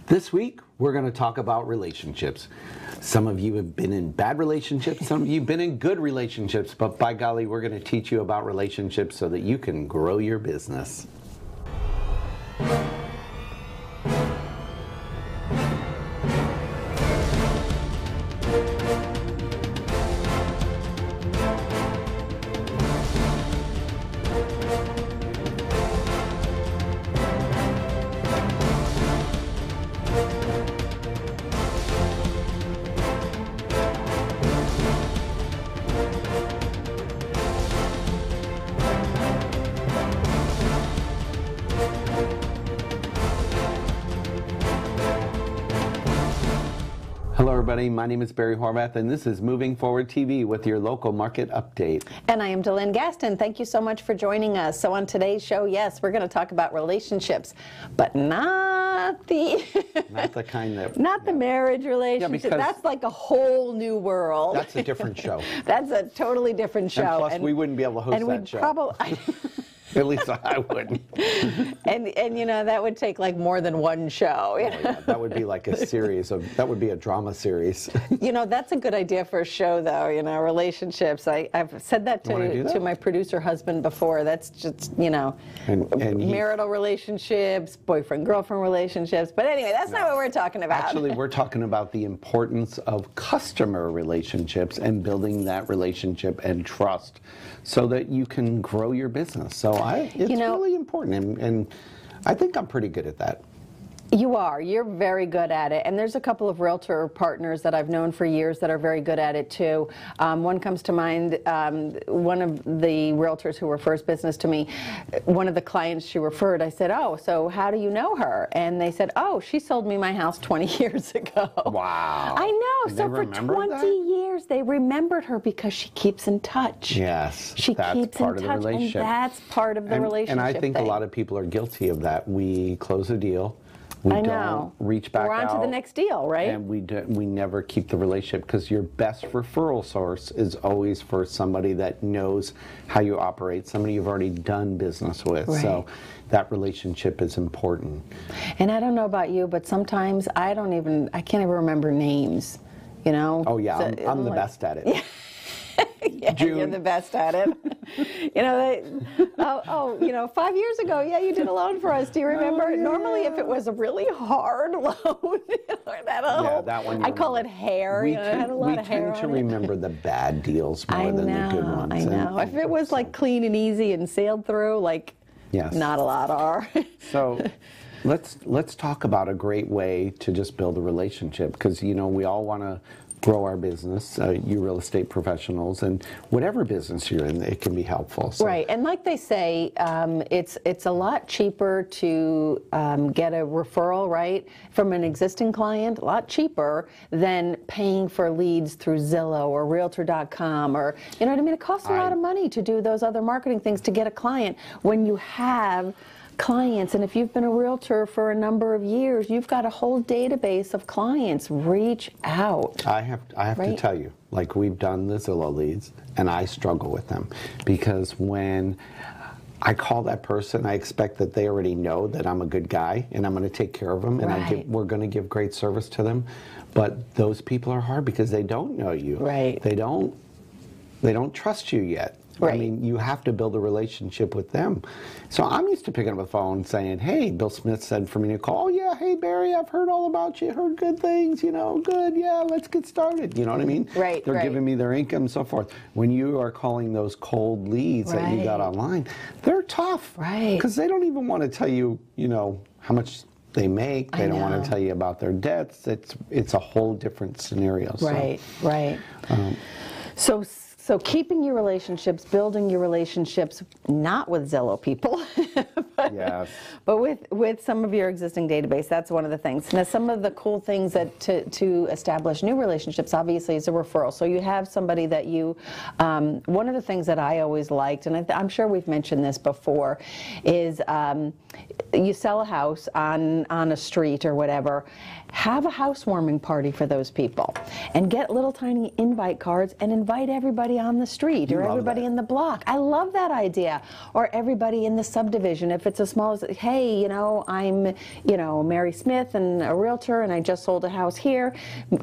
This week, we're going to talk about relationships. Some of you have been in bad relationships, some of you have been in good relationships, but by golly, we're going to teach you about relationships so that you can grow your business. Hello everybody, my name is Barry Horvath and this is Moving Forward TV with your local market update. And I am DeLynn Gaston. Thank you so much for joining us. So on today's show, yes, we're going to talk about relationships, but not the Not the kind that... not the marriage relationship. Yeah, that's like a whole new world. That's a different show. That's a totally different show. And plus we wouldn't be able to host that show. At least I wouldn't. And you know, that would take like more than one show. You know? Yeah, that would be like a series of, that would be a drama series. You know, that's a good idea for a show though, you know, relationships. I've said that to my producer husband before. That's just, you know, and marital relationships, boyfriend-girlfriend relationships. But anyway, that's not what we're talking about. Actually, we're talking about the importance of customer relationships and building that relationship and trust so that you can grow your business. So it's really important, and I think I'm pretty good at that. You are. You're very good at it. And there's a couple of realtor partners that I've known for years that are very good at it too. One comes to mind, one of the realtors who refers business to me, one of the clients she referred, I said, oh, so how do you know her? And they said, oh, she sold me my house 20 years ago. Wow. I know. So for 20 years, they remembered her because she keeps in touch. Yes. She keeps in touch, and that's part of the relationship. And I think a lot of people are guilty of that. We close a deal. We don't reach back out. We're on to the next deal, right? And we never keep the relationship, because your best referral source is always for somebody that knows how you operate, somebody you've already done business with. Right. So that relationship is important. And I don't know about you, but sometimes I can't even remember names, you know? Oh yeah, so, I'm the best at it. Yeah, you're the best at it. You know, you know, 5 years ago, yeah, you did a loan for us. Do you remember? Oh, yeah. Normally, if it was a really hard loan, that one. I call it hair. We you know, it had a lot of hair tend to remember the bad deals more than the good ones. I know. If it was like clean and easy and sailed through, like, not a lot are. So. Let's talk about a great way to just build a relationship, because you know we all want to grow our business, you real estate professionals, and whatever business you're in, it can be helpful. So. Right, and like they say, it's a lot cheaper to get a referral, right, from an existing client, a lot cheaper than paying for leads through Zillow or Realtor.com, or, you know what I mean? It costs a lot of money to do those other marketing things to get a client when you have clients. And if you've been a realtor for a number of years, you've got a whole database of clients. Reach out. I have to tell you, like, we've done the Zillow leads, and I struggle with them, because when I call that person, I expect that they already know that I'm a good guy and I'm going to take care of them, and we're going to give great service to them. But those people are hard because they don't know you. Right. They don't trust you yet. Right. I mean, you have to build a relationship with them. So I'm used to picking up the phone saying, hey, Bill Smith said for me to call. Oh, yeah, hey, Barry, I've heard all about you. Heard good things, you know, good. Yeah, let's get started. You know what I mean? Right. They're giving me their income and so forth. When you are calling those cold leads that you got online, they're tough. Right. Because they don't even want to tell you, you know, how much they make. They don't want to tell you about their debts. It's a whole different scenario. Right, right. So keeping your relationships, building your relationships, not with Zillow people, but with some of your existing database. That's one of the things. Now, some of the cool things that to establish new relationships, obviously, is a referral. So you have somebody that you, one of the things that I always liked, and I'm sure we've mentioned this before, is you sell a house on a street or whatever, have a housewarming party for those people and get little tiny invite cards and invite everybody everybody on the street or everybody in the block. I love that idea. Or everybody in the subdivision. If it's as small as, hey, you know, I'm, you know, Mary Smith and a realtor, and I just sold a house here.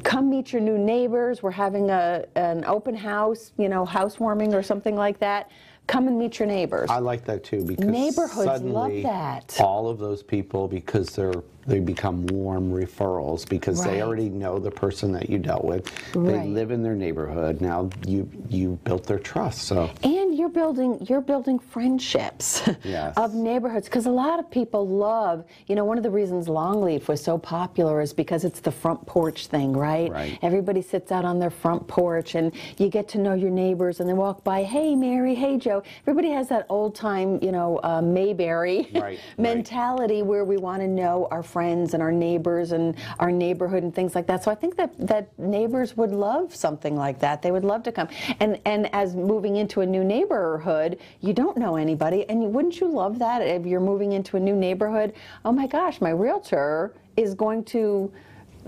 Come meet your new neighbors. We're having an open house, you know, housewarming or something like that. Come and meet your neighbors. I like that too, because neighborhoods love suddenly that. all of those people, because they become warm referrals, because they already know the person that you dealt with. They live in their neighborhood. Now you built their trust. So. And you're building friendships of neighborhoods, because a lot of people love, you know, one of the reasons Longleaf was so popular is because it's the front porch thing, right? Everybody sits out on their front porch and you get to know your neighbors, and they walk by, hey Mary, hey Joe. Everybody has that old time, you know, Mayberry mentality where we want to know our friends and our neighbors and our neighborhood and things like that. So I think that neighbors would love something like that. They would love to come. And as moving into a new neighborhood, you don't know anybody, and wouldn't you love that if you're moving into a new neighborhood? Oh my gosh, my realtor is going to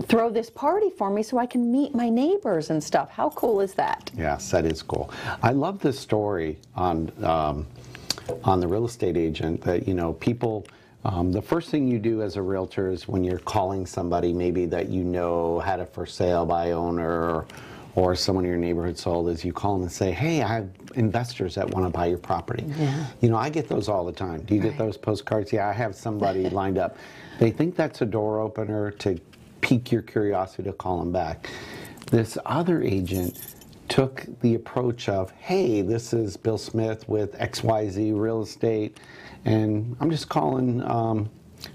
throw this party for me so I can meet my neighbors and stuff. How cool is that? Yes, that is cool. I love this story on the real estate agent that, you know, people, the first thing you do as a realtor is when you're calling somebody maybe that you know had a for sale by owner or someone in your neighborhood sold, is you call them and say, hey, I have investors that want to buy your property. You know, I get those all the time. Do you get those postcards? Yeah, I have somebody lined up. They think that's a door opener to pique your curiosity to call them back. This other agent took the approach of, hey, this is Bill Smith with XYZ Real Estate, and I'm just calling,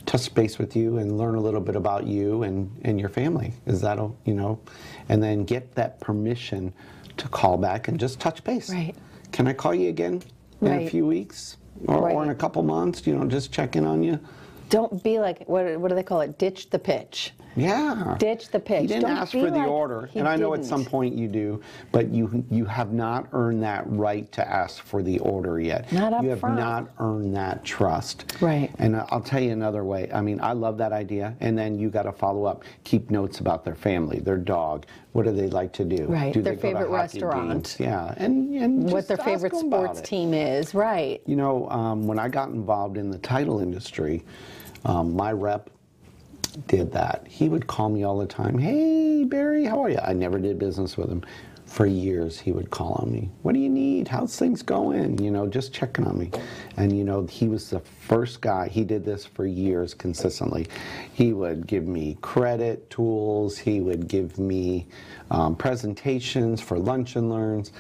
touch base with you and learn a little bit about you and your family. Is that, you know, and then get that permission to call back and just touch base. Can I call you again in a few weeks or in a couple months, you know, just check in on you? Don't be like, what do they call it? Ditch the pitch. Yeah. Ditch the pitch. He didn't ask for the order, and I know at some point you do, but you have not earned that right to ask for the order yet. Not up front. You have not earned that trust. Right. And I'll tell you another way. I mean, I love that idea, and then you got to follow up. Keep notes about their family, their dog. What do they like to do? Right. Do their they go to favorite hockey restaurant. games? Yeah. And what their favorite sports team is. Right. You know, when I got involved in the title industry, my rep did that. He would call me all the time. Hey, Barry, how are you? I never did business with him. For years, he would call on me. What do you need? How's things going? You know, just checking on me. And, you know, he was the first guy. He did this for years consistently. He would give me credit tools. He would give me presentations for lunch and learns.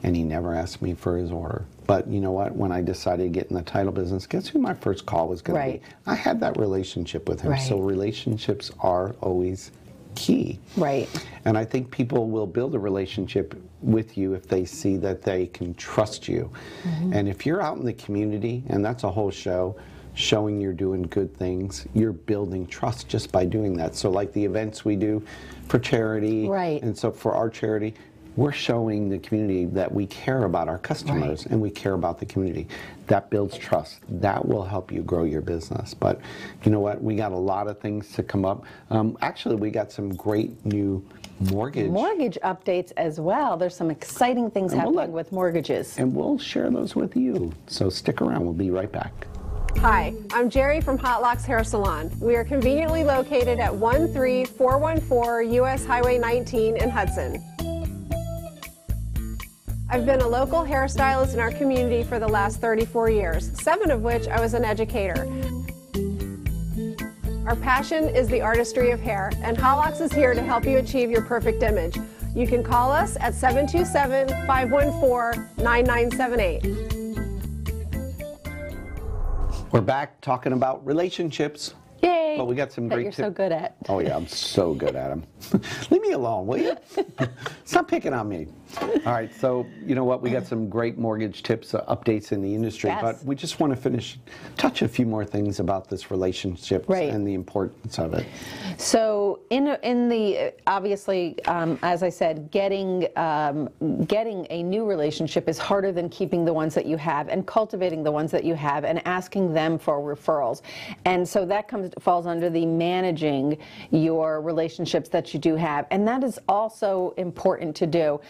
And he never asked me for his order. But you know what? When I decided to get in the title business, guess who my first call was going to be? I had that relationship with him. So relationships are always key. Right. And I think people will build a relationship with you if they see that they can trust you. And if you're out in the community, and that's a whole show, showing you're doing good things, you're building trust just by doing that. So like the events we do for charity, and so for our charity, we're showing the community that we care about our customers and we care about the community. That builds trust. That will help you grow your business. But you know what? We got a lot of things to come up. Actually, we got some great new mortgage updates as well. There's some exciting things happening with mortgages. And we'll share those with you. So stick around. We'll be right back. Hi, I'm Jerry from Hot Locks Hair Salon. We are conveniently located at 13414 US Highway 19 in Hudson. I've been a local hairstylist in our community for the last 34 years, 7 of which I was an educator. Our passion is the artistry of hair, and Hot Locks is here to help you achieve your perfect image. You can call us at 727-514-9978. We're back talking about relationships. Yay! But we got some great tips. You're so good at. Oh yeah, I'm so good at them. Leave me alone, will you? Stop picking on me. All right, so you know what? We got some great mortgage tips, updates in the industry, but we just want to touch a few more things about this relationship and the importance of it. So in the obviously, as I said, getting a new relationship is harder than keeping the ones that you have and cultivating the ones that you have and asking them for referrals. And so that falls under the managing your relationships that you do have, and that is also important to do.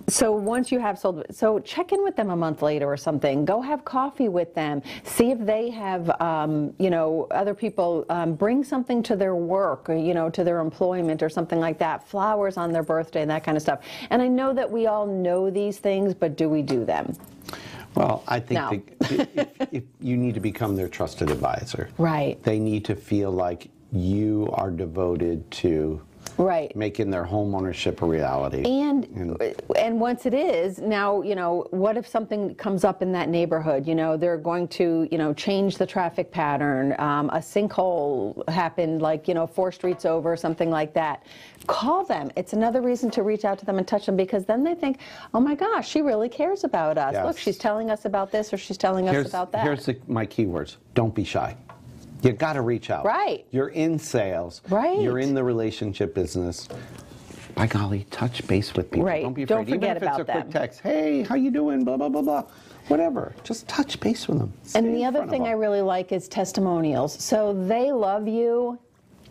So once you have sold, so check in with them a month later or something. Go have coffee with them. See if they have, other people bring something to their work, or, to their employment or something like that. Flowers on their birthday, that kind of stuff. And I know that we all know these things, but do we do them? Well, I think if you need to become their trusted advisor. Right. They need to feel like you are devoted to making their home ownership a reality. And once it is, now, what if something comes up in that neighborhood? They're going to, change the traffic pattern. A sinkhole happened, like, 4 streets over, something like that. Call them. It's another reason to reach out to them and touch them, because then they think, oh my gosh, she really cares about us. Yes. Look, she's telling us about this, or she's telling us about that. Here's my keywords. Don't be shy. You got to reach out. Right. You're in sales. Right. You're in the relationship business. By golly, touch base with people. Right. Don't be afraid. Don't forget Even if about it's a quick text. Hey, how you doing? Blah, blah, blah, blah. Whatever. Just touch base with them. And the other thing I really like is testimonials. So they love you.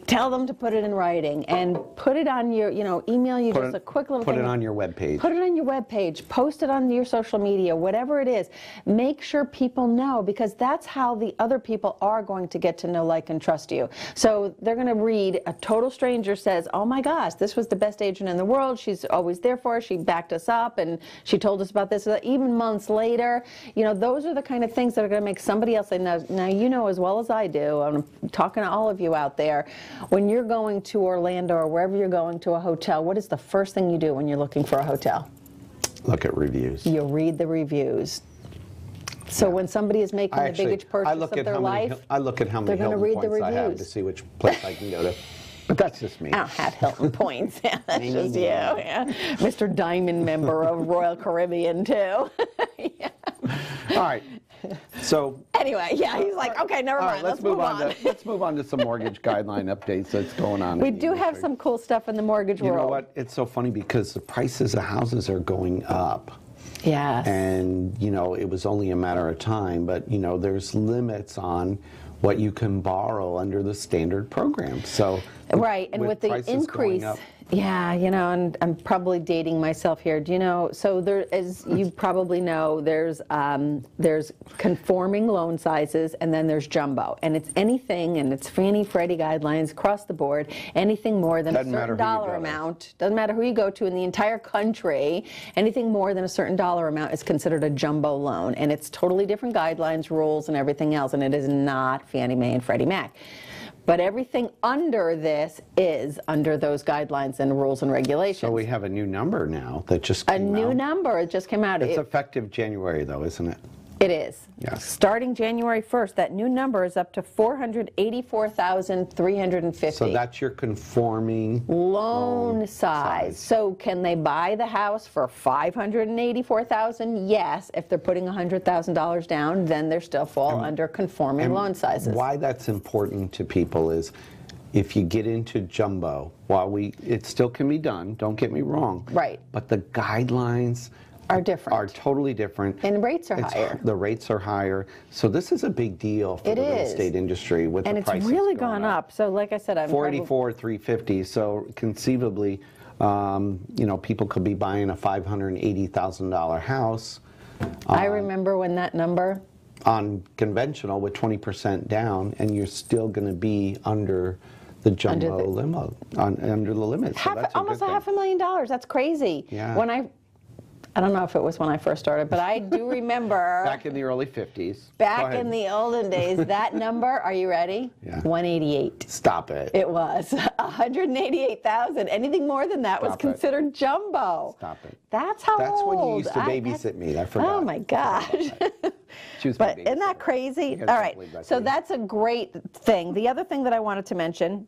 Tell them to put it in writing and put it on your, email you just a quick little thing. Put it on your webpage. Put it on your webpage. Post it on your social media, whatever it is. Make sure people know, because that's how the other people are going to get to know, like, and trust you. So they're going to read, a total stranger says, oh my gosh, this was the best agent in the world. She's always there for us. She backed us up and she told us about this. Even months later, those are the kind of things that are going to make somebody else say, now you know as well as I do, I'm talking to all of you out there, when you're going to Orlando or wherever you're going to a hotel, what is the first thing you do when you're looking for a hotel? Look at reviews. You read the reviews. So when somebody is making the biggest purchase of their life, I look at how many Hilton points I have to see which place I can go to. But that's just me. I don't have Hilton points. Yeah, that's just you. Yeah. Mr. Diamond member of Royal Caribbean, too. Yeah. All right. So anyway, yeah, he's like, okay, never mind. Let's move on. Let's move on to some mortgage guideline updates that's going on. We do have some cool stuff in the mortgage world. You know what? It's so funny because the prices of houses are going up. Yes. And, it was only a matter of time, but, there's limits on what you can borrow under the standard program. So right, and with the increase, yeah, and I'm probably dating myself here. So there, as you probably know, there's conforming loan sizes, and then there's jumbo, and it's anything, and it's Fannie Freddie guidelines across the board. Anything more than a certain dollar amount, doesn't matter who you go to in the entire country, anything more than a certain dollar amount is considered a jumbo loan, and it's totally different guidelines, rules, and everything else, and it is not Fannie Mae and Freddie Mac. But everything under this is under those guidelines and rules and regulations. So we have a new number now that just came out. A new number, it just came out. It's effective January, though, isn't it? It is. Yes. Starting January 1st, that new number is up to $484,350. So that's your conforming loan size. So can they buy the house for $584,000? Yes. If they're putting $100,000 down, then they still fall under conforming loan sizes. Why that's important to people is, if you get into jumbo, it still can be done, don't get me wrong. Right. But the guidelines are different. Are totally different. And rates are higher. The rates are higher. So this is a big deal for the real estate industry with the prices. And it's really gone up. So like I said, I'm $484,350. So conceivably, people could be buying a $580,000 house. I remember when that number on conventional with 20% down, and you're still going to be under the jumbo under the limit. So that's almost $500,000. That's crazy. Yeah. I don't know if it was when I first started, but I do remember back in the early 50s. Back in the olden days, that number, are you ready? Yeah. 188. Stop it. It was 188,000. Anything more than that was considered jumbo. Stop it. That's how That's old. when you used to babysit me. I forgot. Oh my gosh. But isn't that crazy? All right. So that's a great thing. The other thing that I wanted to mention,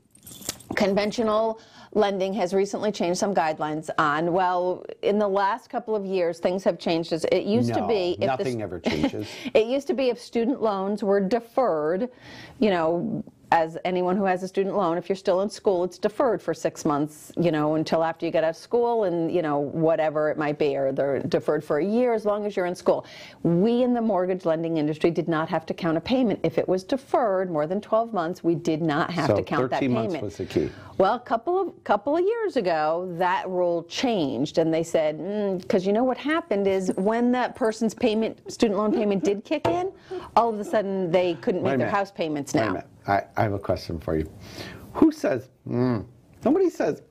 conventional lending has recently changed some guidelines on, well, in the last couple of years, things have changed. It used to be... nothing ever changes. It used to be if student loans were deferred, as anyone who has a student loan, if you're still in school, it's deferred for 6 months, you know, until after you get out of school, and, you know, whatever it might be, or they're deferred for a year as long as you're in school. We in the mortgage lending industry did not have to count a payment. If it was deferred more than 12 months, we did not have to count that payment. 13 months was the key. Well, a couple of years ago, that rule changed, and they said, because you know what happened is when that person's student loan payment did kick in, all of a sudden they couldn't make their house payments now. Wait a minute. I have a question for you. Who says, Somebody says,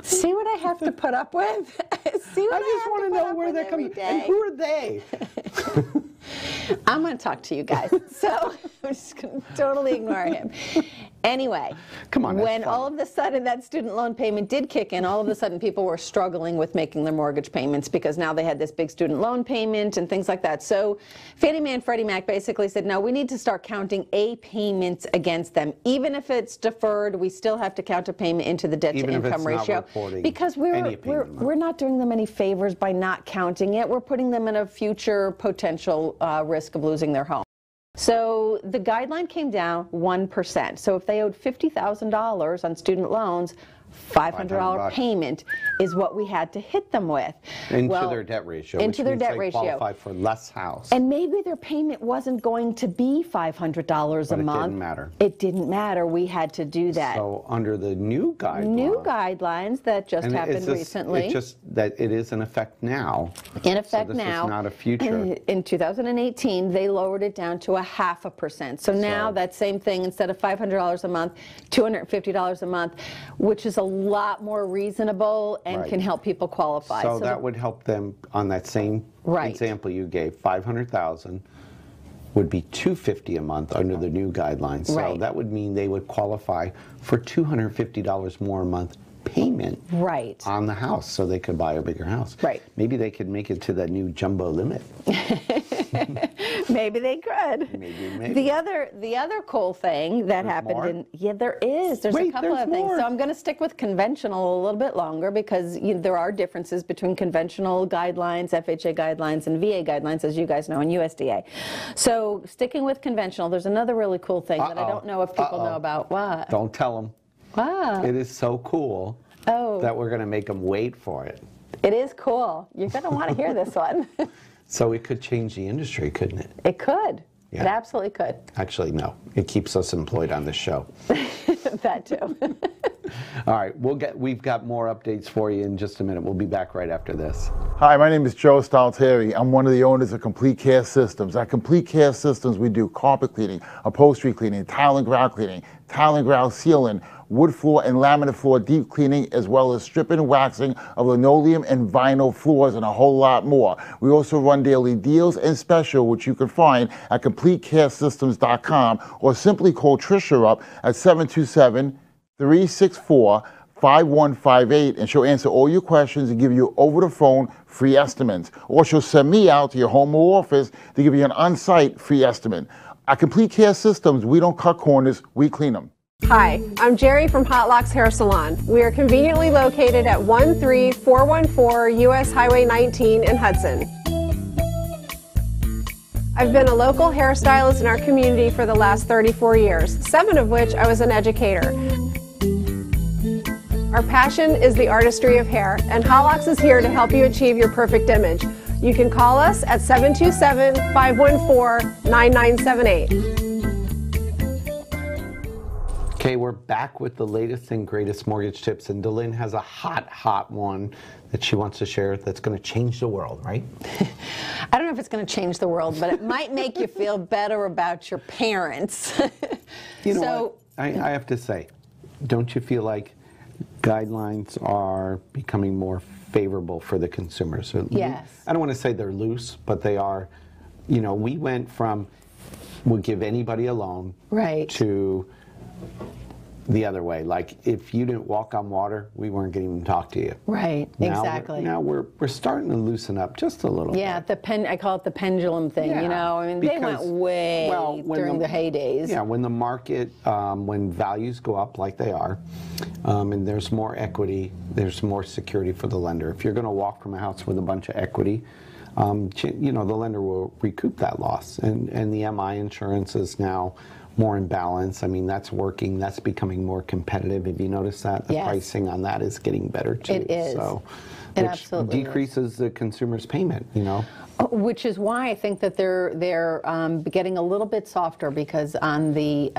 See what I have to put up with? See what I just want to know where they're coming from. And who are they? I'm going to talk to you guys. So I'm just going to totally ignore him. Anyway, come on, when all of a sudden that student loan payment did kick in, all of a sudden people were struggling with making their mortgage payments because now they had this big student loan payment and things like that. So Fannie Mae and Freddie Mac basically said, no, we need to start counting a payment against them. Even if it's deferred, we still have to count a payment into the debt to income ratio. Because we're not doing them any favors by not counting it. We're putting them in a future potential risk of losing their home. So the guideline came down 1%. So if they owed $50,000 on student loans, $500 payment is what we had to hit them with. Into their debt ratio. Into their debt ratio. Qualify for less house. And maybe their payment wasn't going to be $500 a month. It didn't matter. It didn't matter. We had to do that. So under the new guidelines that just happened recently. It's just that it is in effect now. In effect now. This is not a future. In 2018, they lowered it down to 0.5%. So now that same thing, instead of $500 a month, $250 a month, which is a lot more reasonable and can help people qualify. So that would help them on that same example you gave. $500,000 would be $250 a month under the new guidelines. So that would mean they would qualify for $250 more a month payment on the house, so they could buy a bigger house. Maybe they could make it to that new jumbo limit. Maybe they could. Maybe. The other cool thing that happened there is. There's a couple of things. So I'm going to stick with conventional a little bit longer because there are differences between conventional guidelines, FHA guidelines, and VA guidelines, as you guys know, and USDA. So sticking with conventional, there's another really cool thing that I don't know if people know about. What? Don't tell them. Wow. It is so cool that we're going to make them wait for it. It is cool. You're going to want to hear this one. So it could change the industry, couldn't it? It could. Yeah. It absolutely could. Actually, no. It keeps us employed on this show. That too. All right, we've got more updates for you in just a minute. We'll be back right after this. Hi, my name is Joe Stalteri. I'm one of the owners of Complete Care Systems. At Complete Care Systems, we do carpet cleaning, upholstery cleaning, tile and grout cleaning, tile and grout sealing, wood floor and laminate floor deep cleaning, as well as stripping and waxing of linoleum and vinyl floors, and a whole lot more. We also run daily deals and special, which you can find at CompleteCareSystems.com, or simply call Trisha up at 727-364-5158, and she'll answer all your questions and give you over the phone free estimates. Or she'll send me out to your home or office to give you an on-site free estimate. At Complete Care Systems, we don't cut corners, we clean them. Hi, I'm Jerry from Hot Locks Hair Salon. We are conveniently located at 13414 US Highway 19 in Hudson. I've been a local hairstylist in our community for the last 34 years, 7 of which I was an educator. Our passion is the artistry of hair, and Hot Locks is here to help you achieve your perfect image. You can call us at 727-514-9978. Okay, we're back with the latest and greatest mortgage tips, and DeLynn has a hot one that she wants to share that's going to change the world, right? I don't know if it's going to change the world, but it might make you feel better about your parents. You know what? I have to say, don't you feel like guidelines are becoming more favorable for the consumers? Yes. I don't want to say they're loose, but they are. You know, we went from we'll give anybody a loan to the other way. Like, if you didn't walk on water, we weren't going to even talk to you. Right, exactly. Now we're starting to loosen up just a little bit. I call it the pendulum thing, you know. I mean, they went way during the heydays. Yeah, when the market, when values go up like they are, and there's more equity, there's more security for the lender. If you're going to walk from a house with a bunch of equity, you know, the lender will recoup that loss. And the MI insurance is now more in balance. I mean, that's working. That's becoming more competitive. Have you noticed that? The pricing on that is getting better too. It is. So, it which absolutely decreases the consumer's payment, you know. Which is why I think that they're getting a little bit softer, because on the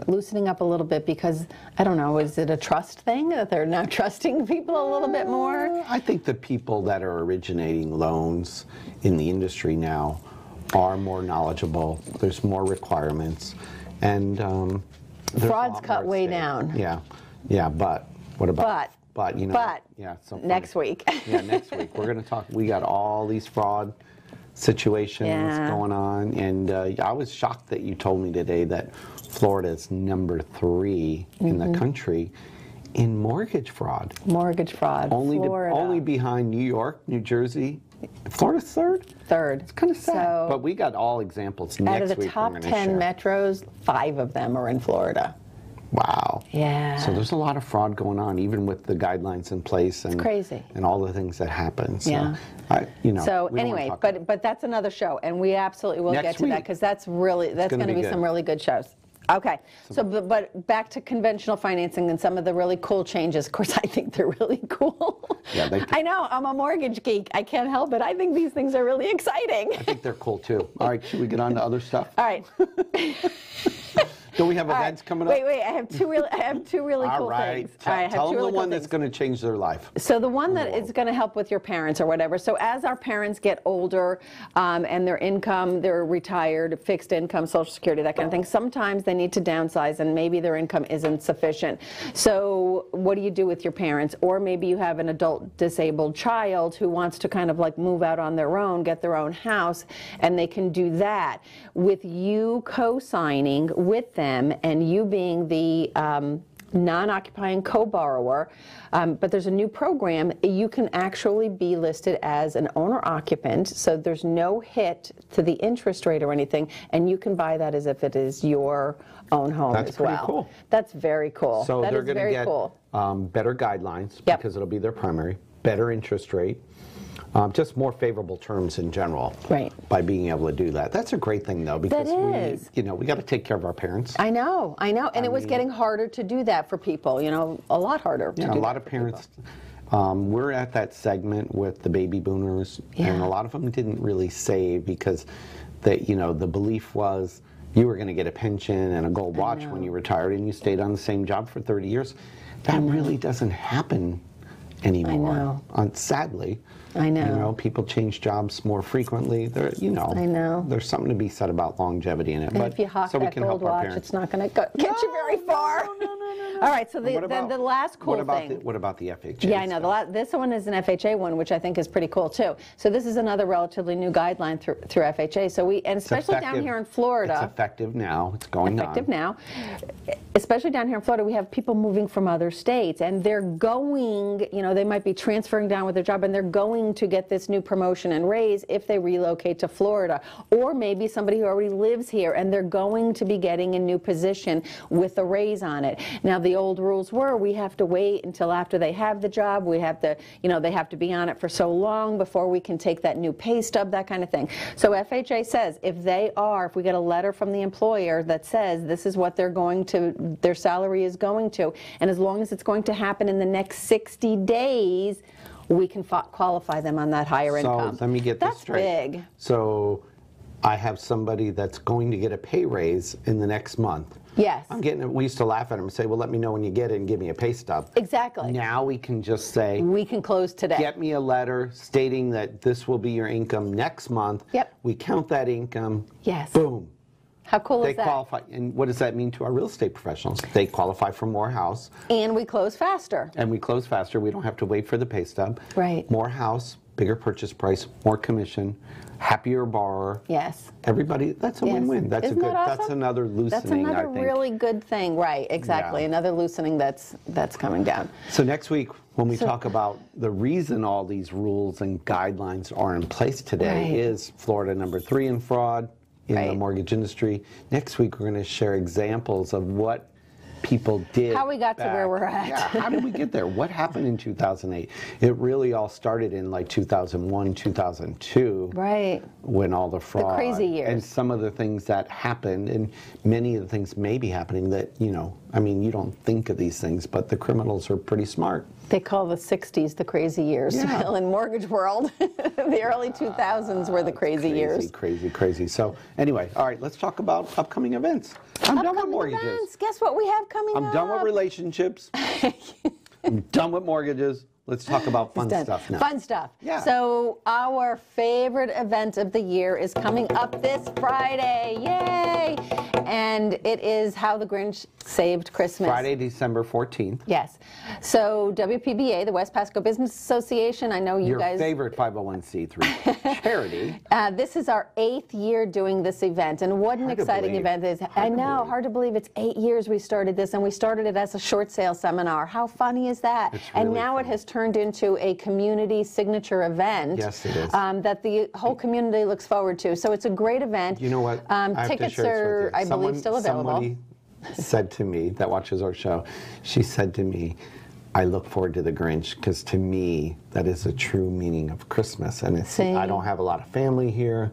loosening up a little bit, because I don't know, is it a trust thing that they're now trusting people a little bit more? I think the people that are originating loans in the industry now are more knowledgeable. There's more requirements, and fraud's cut way down. Yeah, but what about? But you know, next week. Yeah, next week we're going to talk. We got all these fraud situations going on, and I was shocked that you told me today that Florida is number 3 in the country in mortgage fraud. Mortgage fraud. Only behind New York, New Jersey. Florida's third? Third. It's kind of sad. So, but we got all examples next week. Out of the top 10 metros, 5 of them are in Florida. Wow. Yeah. So there's a lot of fraud going on, even with the guidelines in place and it's crazy. And all the things that happen. So, yeah. So anyway, but that's another show, and we absolutely will get to that, because that's going to be some really good shows. Okay. So, but back to conventional financing and some of the really cool changes. Of course, I think they're really cool. Yeah, I know. I'm a mortgage geek. I can't help it. I think these things are really exciting. I think they're cool too. All right, should we get on to other stuff? All right. Do we have events coming up? Wait. I have two really cool things. All right. Tell them the one that's going to change their life. So the one that is going to help with your parents or whatever. So as our parents get older and their income, they're retired, fixed income, Social Security, that kind of thing, sometimes they need to downsize and maybe their income isn't sufficient. So what do you do with your parents? Or maybe you have an adult disabled child who wants to kind of like move out on their own, get their own house, and they can do that with you co-signing with them and you being the non-occupying co-borrower, but there's a new program. You can actually be listed as an owner-occupant, so there's no hit to the interest rate or anything, and you can buy that as if it is your own home as well. That's pretty cool. That's very cool. So they're going to get better guidelines because it'll be their primary, better interest rate. Just more favorable terms in general, by being able to do that. That's a great thing, though, because we got to take care of our parents. I know, and it was getting harder to do that for people. You know, a lot harder. Yeah, a lot of parents. We're at that segment with the baby boomers, and a lot of them didn't really save because, the belief was you were going to get a pension and a gold watch when you retired, and you stayed on the same job for 30 years. That really doesn't happen anymore. Sadly. I know. People change jobs more frequently. I know. There's something to be said about longevity in it. And if you hawk that gold watch, it's not going to get you very far. No. All right, so the last cool thing. What about the FHA? Yeah, I know. This one is an FHA one, which I think is pretty cool too. So this is another relatively new guideline through FHA. So especially down here in Florida. It's effective now. It's going on. Effective now. Especially down here in Florida, we have people moving from other states, and they're going, they might be transferring down with their job, and they're going to get this new promotion and raise if they relocate to Florida. Or maybe somebody who already lives here, and they're going to be getting a new position with a raise on it. Now, the old rules were we have to wait until after they have the job. We have to, they have to be on it for so long before we can take that new pay stub, that kind of thing. So FHA says if we get a letter from the employer that says this is what their salary is going to, and as long as it's going to happen in the next 60 days, we can qualify them on that higher income. So let me get this straight. That's big. So I have somebody that's going to get a pay raise in the next month. Yes. We used to laugh at them and say, well, let me know when you get it and give me a pay stub. Exactly. Now we can just say, we can close today. Get me a letter stating that this will be your income next month. Yep. We count that income. Yes. Boom. How cool is that? They qualify. And what does that mean to our real estate professionals? They qualify for more house. And we close faster. We don't have to wait for the pay stub. Right. More house, bigger purchase price, more commission, happier borrower. Yes. Everybody, that's a win-win. That's Isn't that awesome? That's another loosening, That's another really good thing. Right, exactly. Yeah. Another loosening that's coming down. So next week, when we talk about the reason all these rules and guidelines are in place today is Florida number 3 in fraud in the mortgage industry. Next week, we're going to share examples of what people did. How we got to where we're at. Yeah, how did we get there? What happened in 2008? It really all started in like 2001, 2002. Right. When all the fraud. The crazy years. And some of the things that happened, and many of the things may be happening that, you know, I mean, you don't think of these things, but the criminals are pretty smart. They call the 60s the crazy years. Yeah. In mortgage world, the early 2000s were the crazy years. Crazy. So anyway, all right, let's talk about upcoming events. I'm done with mortgages. Events. Guess what we have coming up? I'm done with relationships. I'm done with mortgages. Let's talk about fun stuff now. Fun stuff. Yeah. So our favorite event of the year is coming up this Friday. Yay! And it is How the Grinch Saved Christmas. Friday, December 14th. Yes. So WPBA, the West Pasco Business Association, I know you guys... Your favorite 501c3 charity. This is our 8th year doing this event, and what an exciting event it is. I know, hard to believe it's 8 years we started this, and we started it as a short sale seminar. How funny is that? And now it has turned into a community signature event. Yes, it is. That the whole community looks forward to. So it's a great event. You know what? Tickets are, I believe, still available. Somebody said to me that watches our show, she said to me, I look forward to the Grinch because to me that is the true meaning of Christmas. And it's, I don't have a lot of family here.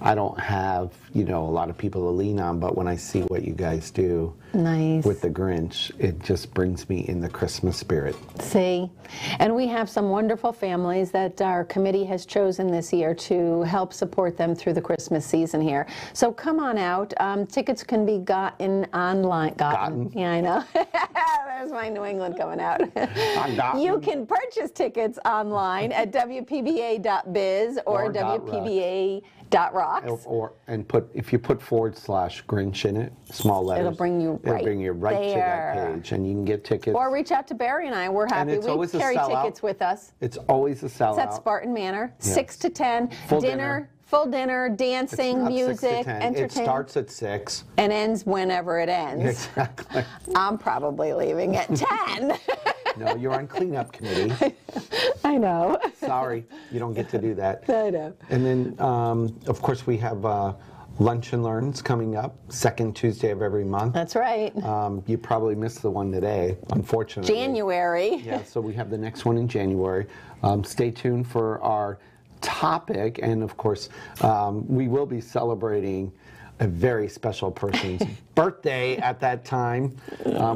I don't have, you know, a lot of people to lean on. But when I see what you guys do with the Grinch, it just brings me in the Christmas spirit. See, and we have some wonderful families that our committee has chosen this year to help support them through the Christmas season here. So come on out. Tickets can be gotten online. Gotten. Yeah, I know. There's my New England coming out. You can purchase tickets online at WPBA.biz or WPBA.rocks. If you put /Grinch in it, small letters, it'll bring you right to that page, and you can get tickets. Or reach out to Barry and I. We're happy. We carry tickets with us. It's always a sellout. It's at Spartan Manor, 6 to 10. Dinner. Full dinner, dancing, music, entertainment. It starts at 6. And ends whenever it ends. Exactly. I'm probably leaving at 10. No, you're on cleanup committee. I know. Sorry, you don't get to do that. I know. And then, of course, we have Lunch and Learns coming up, second Tuesday of every month. That's right. You probably missed the one today, unfortunately. January. Yeah, so we have the next one in January. Stay tuned for our topic, and of course we will be celebrating a very special person's birthday at that time.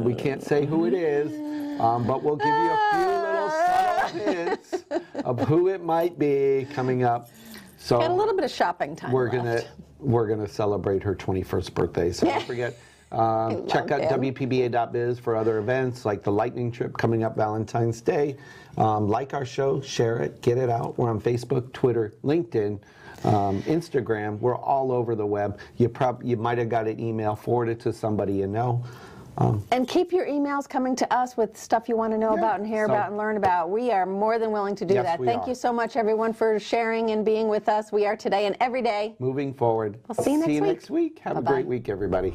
We can't say who it is, but we'll give you a few little subtle hints of who it might be coming up. So got a little bit of shopping time left. We're gonna celebrate her 21st birthday, so don't forget. Check out WPBA.biz for other events like the Lightning Trip coming up Valentine's Day. Like our show, share it, get it out. We're on Facebook, Twitter, LinkedIn, Instagram. We're all over the web. You might have got an email, forward it to somebody you know. And keep your emails coming to us with stuff you want to know about and hear about and learn about. We are more than willing to do that. Thank you so much, everyone, for sharing and being with us. We are today and every day. Moving forward. We'll see you next week. Have a great week, everybody.